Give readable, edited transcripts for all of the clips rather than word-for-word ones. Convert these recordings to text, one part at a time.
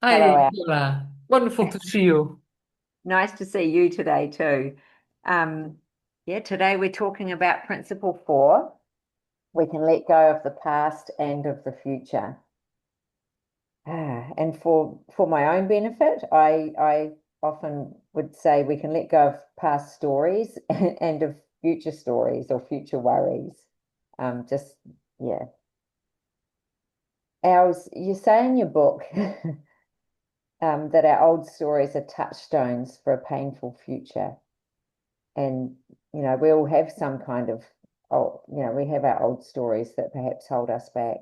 Hello, Hi, Al. Yola. Wonderful to see you. Nice to see you today too. Um, yeah, today we're talking about principle four. We can let go of the past and of the future. And for my own benefit, I often would say we can let go of past stories and of future stories or future worries. Just yeah. Ours, you say in your book that our old stories are touchstones for a painful future. And we all have some kind of we have our old stories that perhaps hold us back.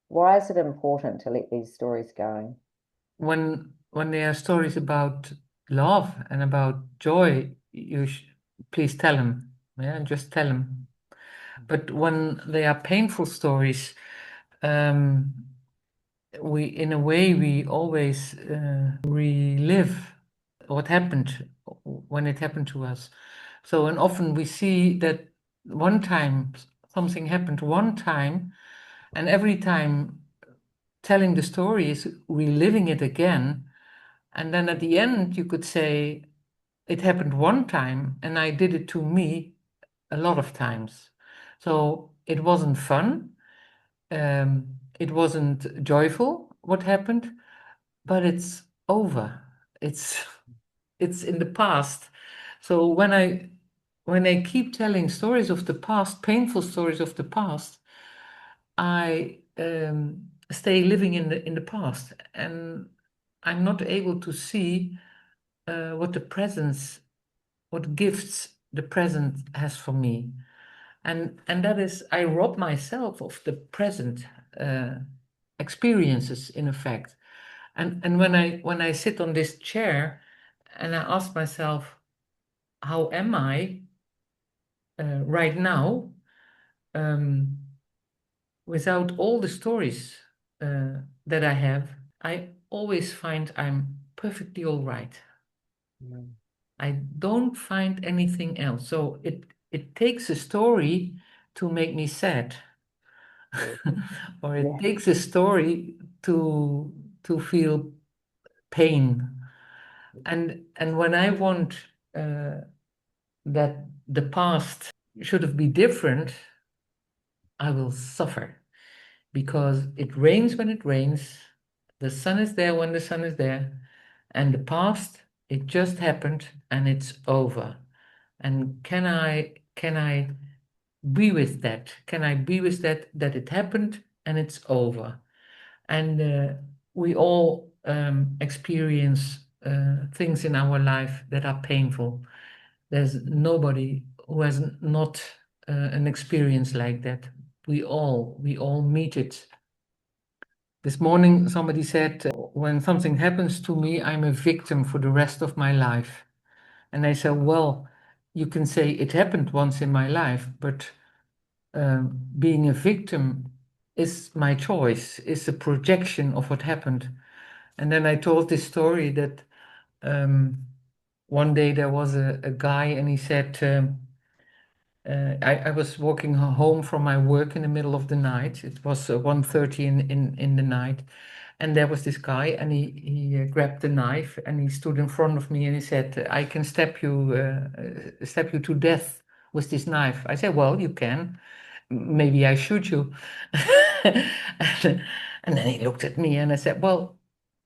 Why is it important to let these stories go? When there are stories about love and about joy, you please tell them. Yeah, just tell them. But when they are painful stories, um, in a way, we always relive what happened when it happened to us. So, and often we see that one time something happened one time, and every time telling the story is reliving it again. And then at the end, you could say, it happened one time, and I did it to me a lot of times. So it wasn't fun. It wasn't joyful what happened, but it's over. It's it's in the past. So when I keep telling stories of the past, painful stories of the past, I stay living in the past, and I'm not able to see what the presence, what gifts the present has for me, and that is I rob myself of the present uh, experiences in effect, and when I sit on this chair, and I ask myself, how am I right now? Um, Without all the stories that I have, I always find I'm perfectly all right. Mm. I don't find anything else. So it takes a story to make me sad, or it Yeah. takes a story to feel pain. And when I want that the past should have been different, I will suffer. Because it rains when it rains, the sun is there when the sun is there, and the past, it just happened and it's over. And can I be with that? Can I be with that it happened and it's over? And we all experience things in our life that are painful. There's nobody who has not an experience like that. We all meet it. This morning, somebody said, when something happens to me, I'm a victim for the rest of my life. And I said, well, you can say it happened once in my life, but being a victim is my choice, is a projection of what happened. And then I told this story that one day there was a guy and he said, I was walking home from my work in the middle of the night. It was 1:30 in the night. And there was this guy, and he grabbed the knife and he stood in front of me and he said, I can stab you to death with this knife. I said, well, you can. Maybe I shoot you. and, and then he looked at me and I said, well,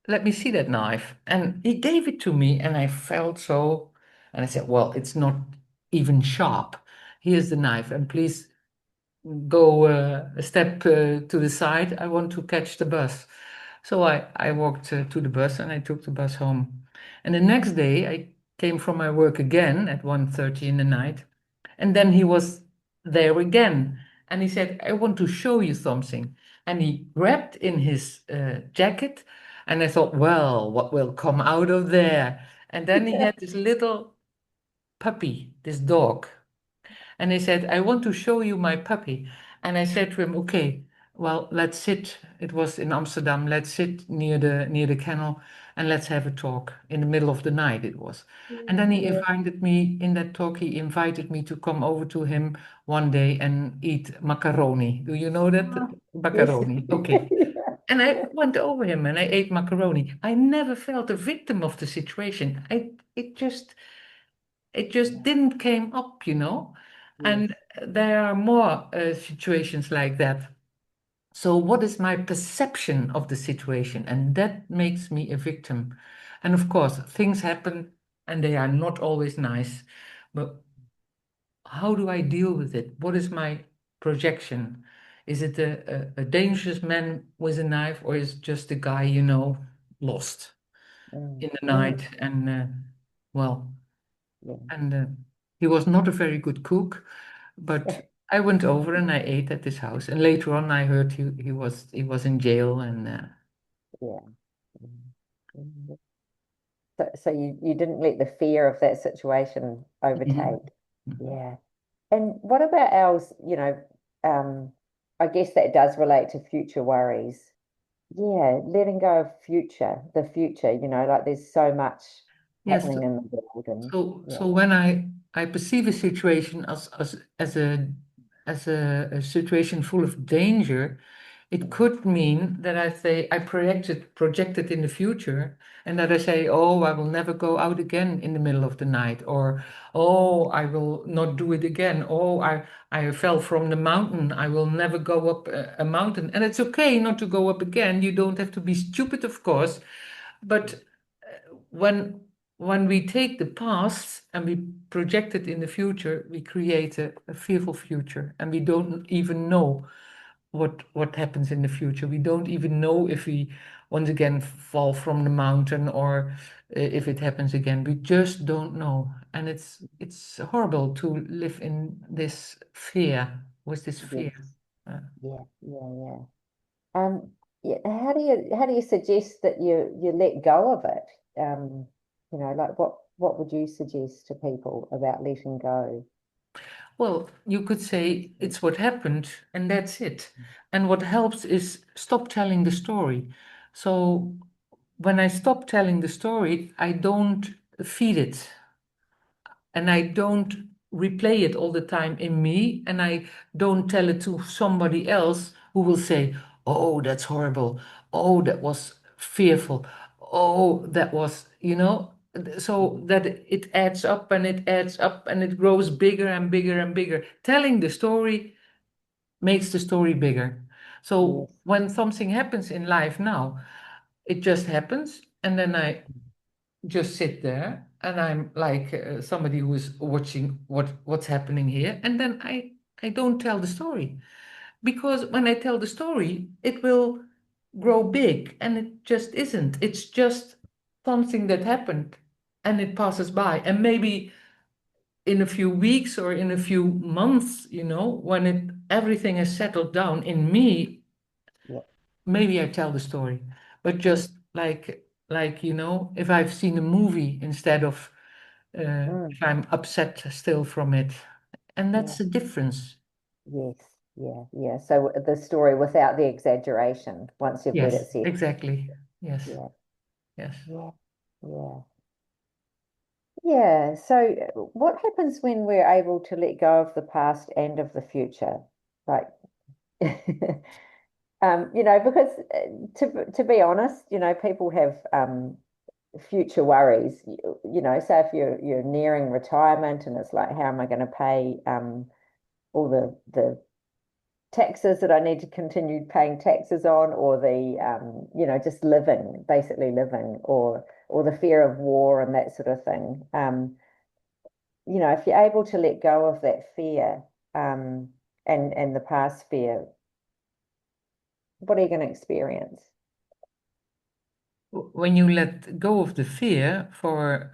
let me see that knife. And he gave it to me and I felt so, and I said, well, it's not even sharp. Here's the knife, and please go a step to the side. I want to catch the bus. So I walked to the bus and I took the bus home. And the next day I came from my work again at 1:30 in the night. And then he was there again. And he said, I want to show you something. And he grabbed in his jacket. And I thought, well, what will come out of there? And then he had this little puppy, this dog. And he said, I want to show you my puppy. And I said to him, okay, well, let's sit. It was in Amsterdam. Let's sit near the kennel and let's have a talk. In the middle of the night it was. And then he Yeah. invited me, in that talk, he invited me to come over to him one day and eat macaroni. Do you know that? Oh, yes. Macaroni. Okay. And I went over him and I ate macaroni. I never felt a victim of the situation. It just Yeah. didn't came up, you know. Yes. And there are more situations like that. So what is my perception of the situation? And that makes me a victim. And of course, things happen and they are not always nice. But how do I deal with it? What is my projection? Is it a dangerous man with a knife, or is it just a guy, lost Mm. in the Mm. night? And well, Yeah. and he was not a very good cook, but I went over and I ate at his house. And later on, I heard he was in jail, and Yeah. Mm. Mm. So you didn't let the fear of that situation overtake. Mhm. Yeah. And what about ours, um, I guess that does relate to future worries. Yeah, letting go of the future, like there's so much Yes. happening in the world and So yeah. when I perceive a situation as a situation full of danger, it Mm. could mean that I say I projected in the future, and that I say, oh, I will never go out again in the middle of the night, or oh, I will not do it again. Oh, I fell from the mountain. I will never go up a mountain. And it's okay not to go up again. You don't have to be stupid, of course, but when when we take the past and we project it in the future, we create a fearful future, and we don't even know what happens in the future. We don't even know if we once again fall from the mountain, or if it happens again. We just don't know, and it's horrible to live in this fear, with this fear. Yes. Uh, Yeah, yeah, yeah. Yeah, how do you suggest that you let go of it? Like what would you suggest to people about letting go? Well, you could say it's what happened and that's it. And what helps is stop telling the story. So when I stop telling the story, I don't feed it and I don't replay it all the time in me, and I don't tell it to somebody else who will say, "Oh, that's horrible. Oh, that was fearful. Oh, that was, so that it adds up and it adds up and it grows bigger and bigger and bigger. Telling the story makes the story bigger. So Yes. when something happens in life now, it just happens, and then I just sit there and I'm like somebody who is watching what's happening here, and then I don't tell the story, because when I tell the story it will grow big, and it just isn't. It's just something that happened and it passes by, and maybe in a few weeks or in a few months, when everything has settled down in me, Yeah. maybe I tell the story. But Mm. just like if I've seen a movie instead of Mm. if I'm upset still from it. And that's Yeah. the difference. Yes. Yeah. Yeah. So the story without the exaggeration, once you've let Yes, it sit. exactly. Yes, Yeah. yes. Yeah. Yeah. Yeah. So what happens when we're able to let go of the past and of the future? Like, because to be honest, people have future worries. Say if you're nearing retirement and it's like, how am I going to pay all the taxes that I need to continue paying taxes on, or the just living, basically living, or the fear of war and that sort of thing. If you're able to let go of that fear, and the past fear, what are you going to experience? When you let go of the fear for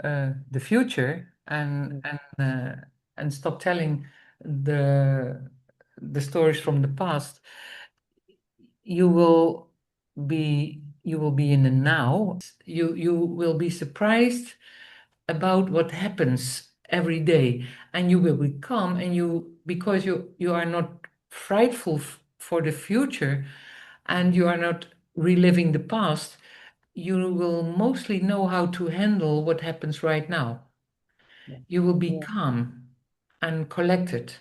the future, and Mm. and stop telling the the stories from the past, you will be in the now. You will be surprised about what happens every day, and you will become, and because you are not frightful for the future, and you are not reliving the past, you will mostly know how to handle what happens right now. Yeah. You will be Yeah. calm and collected,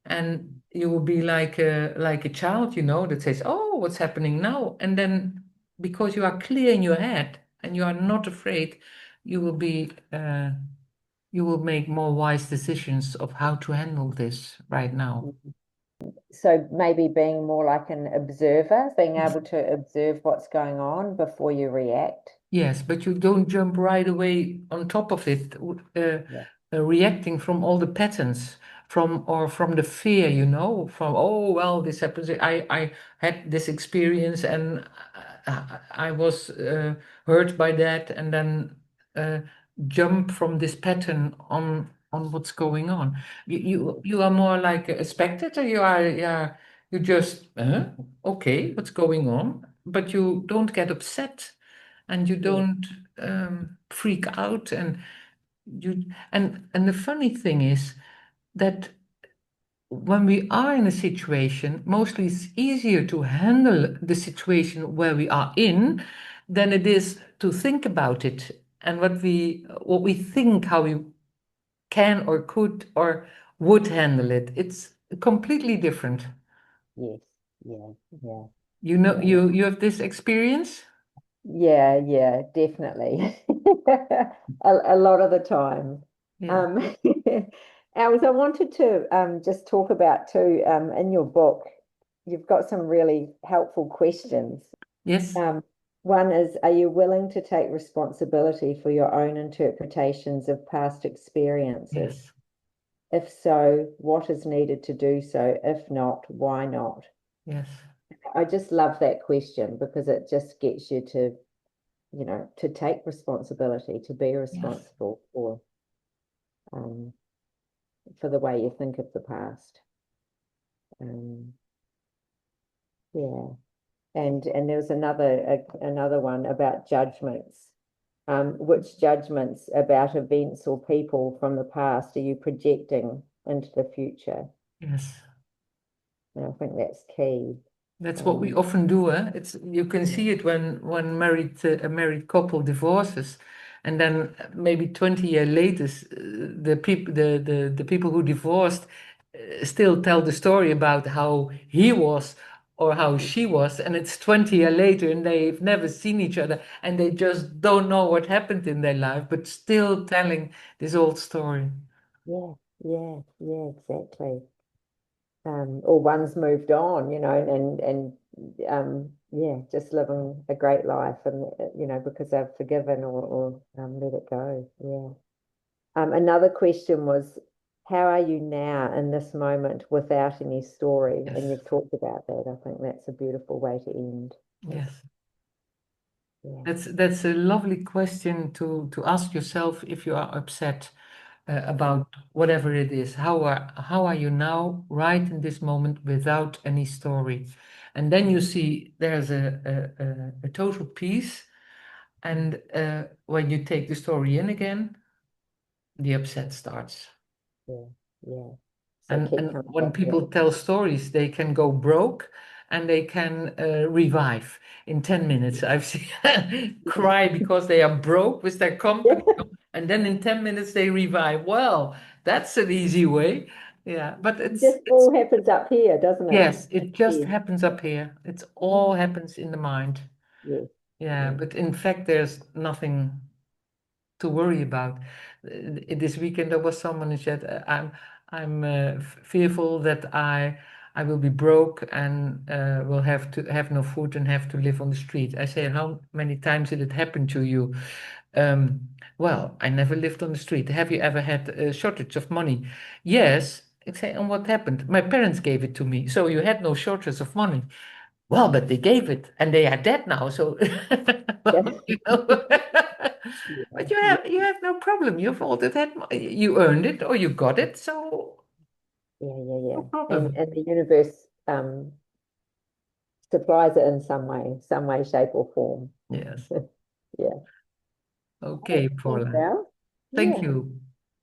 and you will be like a child, that says, "Oh, what's happening now?" And then because you are clear in your head and you are not afraid, you will be you will make more wise decisions of how to handle this right now. So maybe being more like an observer, being able to observe what's going on before you react. Yes, but you don't jump right away on top of it, Yeah. reacting from all the patterns, from the fear, from, oh well, this happens. I had this experience and I was hurt by that, and then uh, jump from this pattern on what's going on. You are more like a spectator. You are, yeah, you just okay, what's going on, but you don't get upset and you Yeah. don't freak out, and the funny thing is that when we are in a situation, mostly it's easier to handle the situation where we are in than it is to think about it and what we think how we can or could or would handle it. It's completely different. Yes. Yeah. Yeah. Yeah. You have this experience? Yeah, yeah, definitely. A lot of the time. Yeah. Um, Alice, I wanted to just talk about too, in your book, you've got some really helpful questions. Yes. Um, One is, are you willing to take responsibility for your own interpretations of past experiences? Yes. If so, what is needed to do so? If not, why not? Yes. I just love that question because it just gets you to to take responsibility, to be Yes. responsible um, for the way you think of the past. Um, yeah, and there was another one about judgments. Which judgments about events or people from the past are you projecting into the future? Yes. And I think that's key. That's what we Um, often do, eh? It's you can yeah, see it when a married couple divorces, and then maybe 20 years later, the people who divorced still tell the story about how he was or how she was, and it's 20 years later, and they've never seen each other, and they just don't know what happened in their life, but still telling this old story. yeah, yeah, yeah, exactly. Or one's moved on, and yeah, just living a great life, and because they've forgiven or let it go. Yeah. Another question was, how are you now in this moment without any story? And Yes, you've talked about that. I think that's a beautiful way to end. yes. Yeah, That's a lovely question to ask yourself if you are upset yeah, about whatever it is. How are you now, right in this moment, without any story? And then you see there's a total peace. And when you take the story in again, the upset starts. yeah, yeah. So And keep coming when back to it. people tell stories, they can go broke and they can revive in 10 minutes. I've seen cry because they are broke with their company, Yeah, and then in 10 minutes they revive. Well, that's an easy way. Yeah, but it it's just it's all happens up here, doesn't it? yes, it just Yeah, happens up here. It's all happens in the mind. yeah, Yeah, yeah, but in fact, there's nothing to worry about. This weekend there was someone who said, I'm fearful that I will be broke and will have to have no food and have to live on the street." I say, "How many times did it happen to you?" Um, "Well, I never lived on the street." "Have you ever had a shortage of money?" "Yes." I say, "And what happened?" "My parents gave it to me." "So you had no shortage of money?" "Well, but they gave it and they are dead now, so well, yeah, you know." yeah, But you have no problem. You've all that you earned it or you got it, so yeah, yeah, no yeah. And problem. and the universe supplies it in some way, shape, or form. Yes. Yeah. Okay, Thanks, Paula. Al. Thank Yeah, you.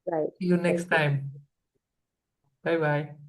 great. See you next Thank you. time. Bye bye.